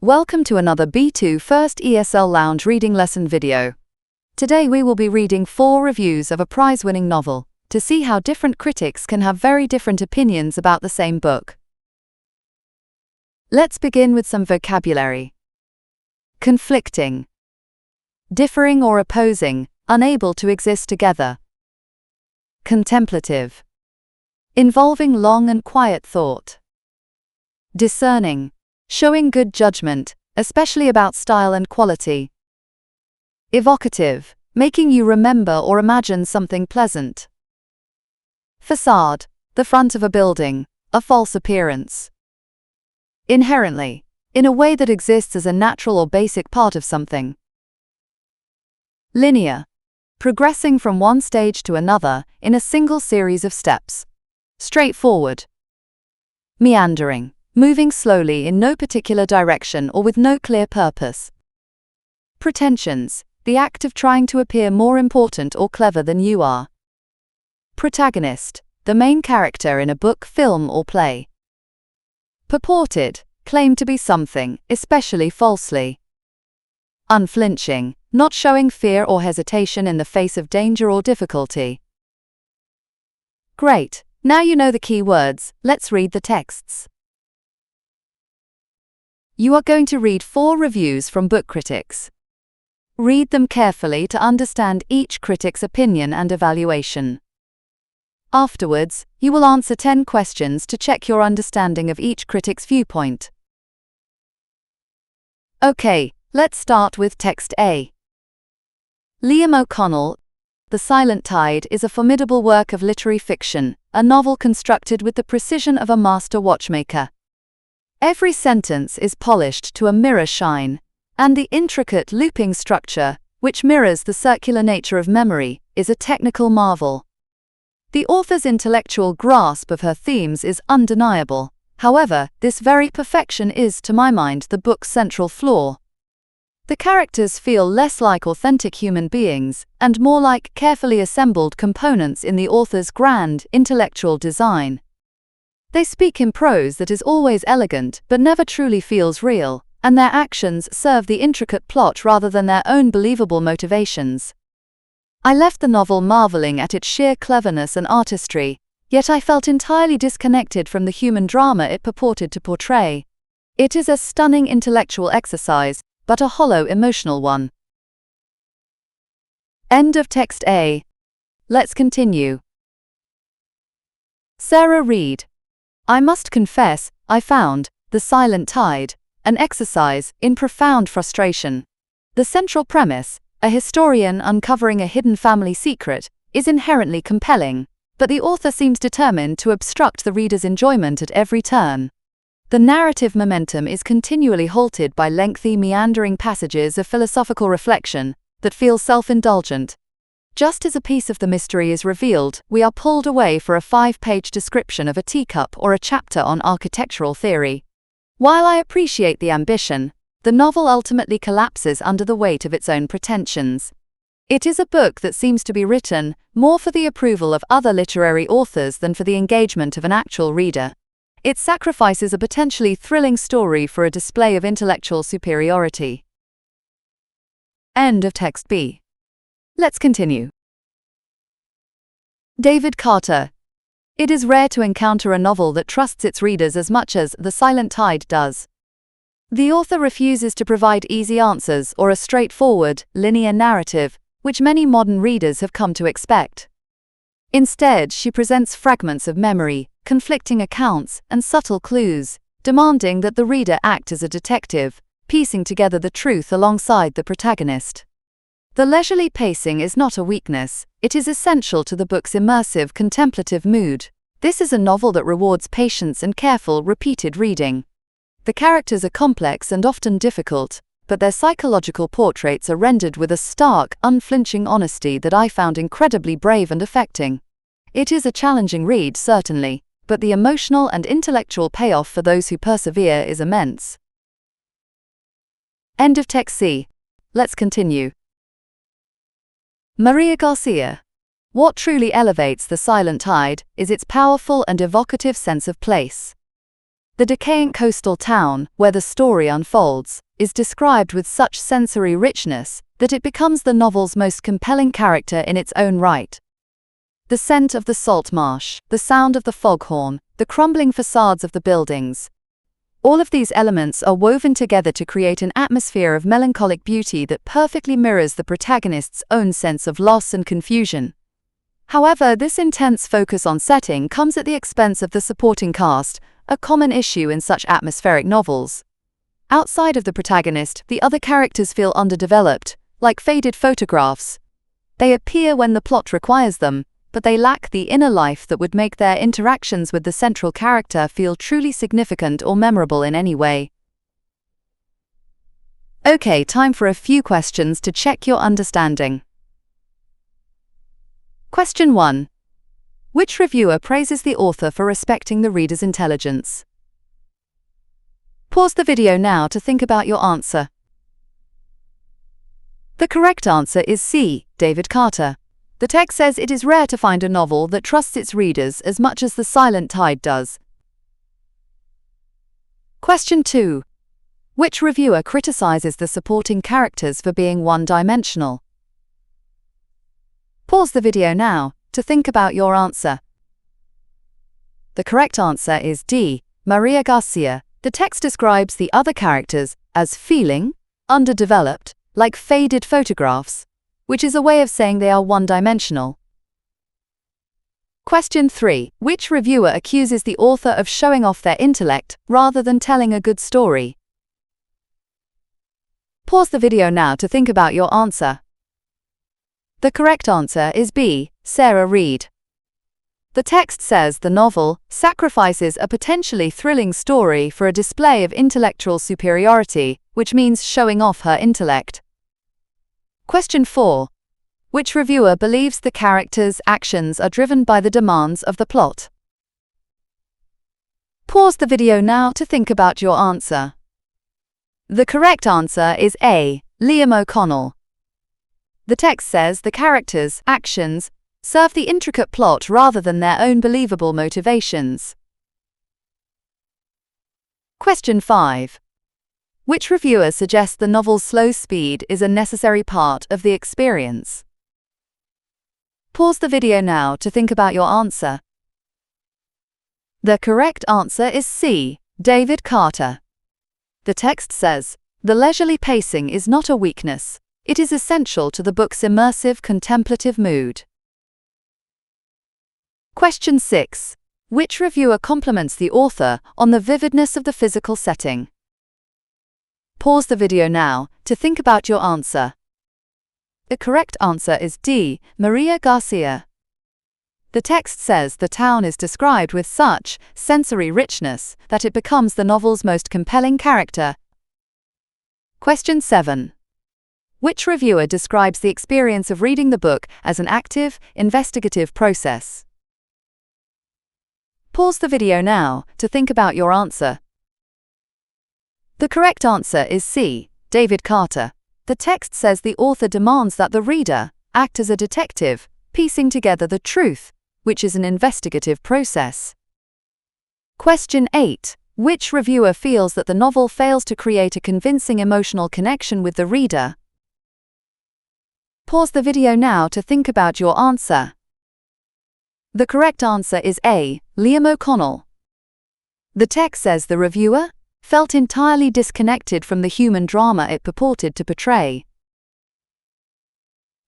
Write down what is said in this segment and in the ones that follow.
Welcome to another B2 First ESL Lounge reading lesson video. Today we will be reading 4 reviews of a prize-winning novel to see how different critics can have very different opinions about the same book. Let's begin with some vocabulary. Conflicting. Differing or opposing, unable to exist together. Contemplative. Involving long and quiet thought. Discerning. Showing good judgment, especially about style and quality. Evocative, making you remember or imagine something pleasant. Facade, the front of a building, a false appearance. Inherently, in a way that exists as a natural or basic part of something. Linear, progressing from one stage to another in a single series of steps. Straightforward. Meandering. Moving slowly in no particular direction or with no clear purpose. Pretensions, the act of trying to appear more important or clever than you are. Protagonist, the main character in a book, film, or play. Purported, claim to be something, especially falsely. Unflinching, not showing fear or hesitation in the face of danger or difficulty. Great, now you know the key words, let's read the texts. You are going to read 4 reviews from book critics. Read them carefully to understand each critic's opinion and evaluation. Afterwards, you will answer 10 questions to check your understanding of each critic's viewpoint. Okay, let's start with text A. Liam O'Connell, The Silent Tide is a formidable work of literary fiction, a novel constructed with the precision of a master watchmaker. Every sentence is polished to a mirror shine, and the intricate looping structure, which mirrors the circular nature of memory, is a technical marvel. The author's intellectual grasp of her themes is undeniable. However, this very perfection is, to my mind, the book's central flaw. The characters feel less like authentic human beings, and more like carefully assembled components in the author's grand, intellectual design. They speak in prose that is always elegant but never truly feels real, and their actions serve the intricate plot rather than their own believable motivations. I left the novel marveling at its sheer cleverness and artistry, yet I felt entirely disconnected from the human drama it purported to portray. It is a stunning intellectual exercise, but a hollow emotional one. End of text A. Let's continue. Sarah Reed. I must confess, I found The Silent Tide an exercise in profound frustration. The central premise, a historian uncovering a hidden family secret, is inherently compelling, but the author seems determined to obstruct the reader's enjoyment at every turn. The narrative momentum is continually halted by lengthy, meandering passages of philosophical reflection that feel self-indulgent. Just as a piece of the mystery is revealed, we are pulled away for a 5-page description of a teacup or a chapter on architectural theory. While I appreciate the ambition, the novel ultimately collapses under the weight of its own pretensions. It is a book that seems to be written more for the approval of other literary authors than for the engagement of an actual reader. It sacrifices a potentially thrilling story for a display of intellectual superiority. End of text B. Let's continue. David Carter. It is rare to encounter a novel that trusts its readers as much as The Silent Tide does. The author refuses to provide easy answers or a straightforward, linear narrative, which many modern readers have come to expect. Instead, she presents fragments of memory, conflicting accounts, and subtle clues, demanding that the reader act as a detective, piecing together the truth alongside the protagonist. The leisurely pacing is not a weakness, it is essential to the book's immersive, contemplative mood. This is a novel that rewards patience and careful, repeated reading. The characters are complex and often difficult, but their psychological portraits are rendered with a stark, unflinching honesty that I found incredibly brave and affecting. It is a challenging read, certainly, but the emotional and intellectual payoff for those who persevere is immense. End of text C. Let's continue. Maria Garcia. What truly elevates The Silent Tide is its powerful and evocative sense of place. The decaying coastal town, where the story unfolds, is described with such sensory richness that it becomes the novel's most compelling character in its own right. The scent of the salt marsh, the sound of the foghorn, the crumbling facades of the buildings. All of these elements are woven together to create an atmosphere of melancholic beauty that perfectly mirrors the protagonist's own sense of loss and confusion. However, this intense focus on setting comes at the expense of the supporting cast, a common issue in such atmospheric novels. Outside of the protagonist, the other characters feel underdeveloped, like faded photographs. They appear when the plot requires them, but they lack the inner life that would make their interactions with the central character feel truly significant or memorable in any way. Okay, time for a few questions to check your understanding. Question 1. Which reviewer praises the author for respecting the reader's intelligence? Pause the video now to think about your answer. The correct answer is C. David Carter. The text says it is rare to find a novel that trusts its readers as much as The Silent Tide does. Question 2. Which reviewer criticizes the supporting characters for being one-dimensional? Pause the video now to think about your answer. The correct answer is D. Maria Garcia. The text describes the other characters as feeling underdeveloped, like faded photographs, which is a way of saying they are one-dimensional. Question 3. Which reviewer accuses the author of showing off their intellect rather than telling a good story? Pause the video now to think about your answer. The correct answer is B. Sarah Reed. The text says the novel sacrifices a potentially thrilling story for a display of intellectual superiority, which means showing off her intellect. Question 4. Which reviewer believes the characters' actions are driven by the demands of the plot? Pause the video now to think about your answer. The correct answer is A. Liam O'Connell. The text says the characters' actions serve the intricate plot rather than their own believable motivations. Question 5. Which reviewer suggests the novel's slow speed is a necessary part of the experience? Pause the video now to think about your answer. The correct answer is C. David Carter. The text says, the leisurely pacing is not a weakness. It is essential to the book's immersive contemplative mood. Question 6. Which reviewer compliments the author on the vividness of the physical setting? Pause the video now to think about your answer. The correct answer is D. Maria Garcia. The text says the town is described with such sensory richness that it becomes the novel's most compelling character. Question 7. Which reviewer describes the experience of reading the book as an active, investigative process? Pause the video now to think about your answer. The correct answer is C. David Carter. The text says the author demands that the reader act as a detective, piecing together the truth, which is an investigative process. Question 8. Which reviewer feels that the novel fails to create a convincing emotional connection with the reader? Pause the video now to think about your answer. The correct answer is A. Liam O'Connell. The text says the reviewer felt entirely disconnected from the human drama it purported to portray.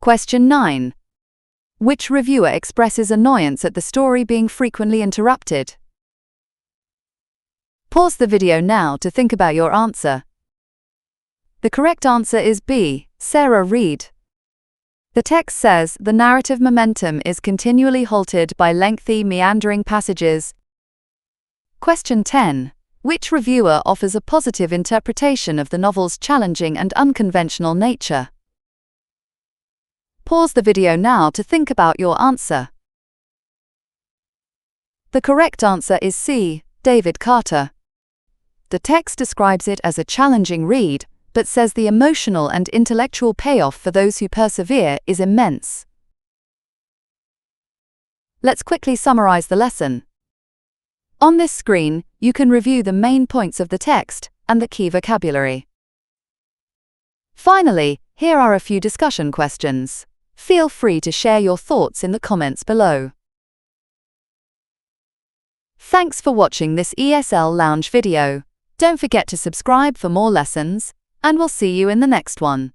Question 9. Which reviewer expresses annoyance at the story being frequently interrupted? Pause the video now to think about your answer. The correct answer is B. Sarah Reed. The text says the narrative momentum is continually halted by lengthy, meandering passages. Question 10. Which reviewer offers a positive interpretation of the novel's challenging and unconventional nature? Pause the video now to think about your answer. The correct answer is C. David Carter. The text describes it as a challenging read, but says the emotional and intellectual payoff for those who persevere is immense. Let's quickly summarize the lesson. On this screen, you can review the main points of the text and the key vocabulary. Finally, here are a few discussion questions. Feel free to share your thoughts in the comments below. Thanks for watching this ESL Lounge video. Don't forget to subscribe for more lessons, and we'll see you in the next one.